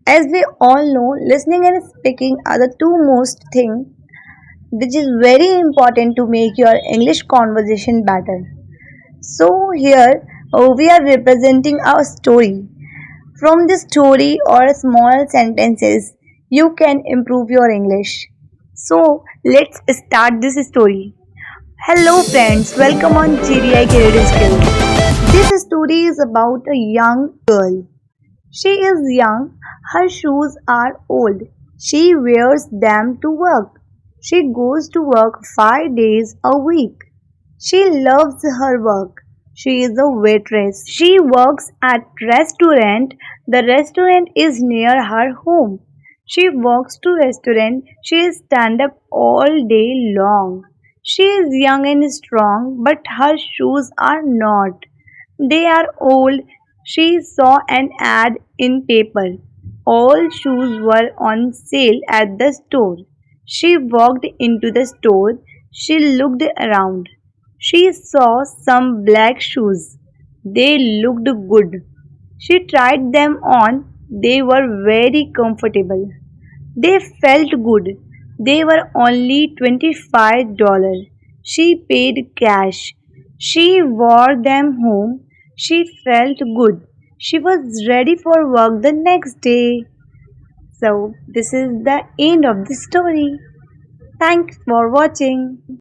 As we all know, listening and speaking are the two most things which is very important to make your English conversation better. So here we are representing our story. From this story or small sentences, you can improve your English. So let's start this story. Hello friends, welcome on GDI Creative Skills. This story is about a young girl. She is young, her shoes are old. She wears them to work. She goes to work 5 days a week. She loves her work. She is a waitress. She works at restaurant. The restaurant is near her home. She walks to restaurant. She stand up all day long. She is young and strong, but her shoes are not. They are old. She saw an ad in paper. All shoes were on sale at the store. She walked into the store. She looked around. She saw some black shoes. They looked good. She tried them on. They were very comfortable. They felt good. They were only $25. She paid cash. She wore them home. She felt good. She was ready for work the next day. So, this is the end of the story. Thanks for watching.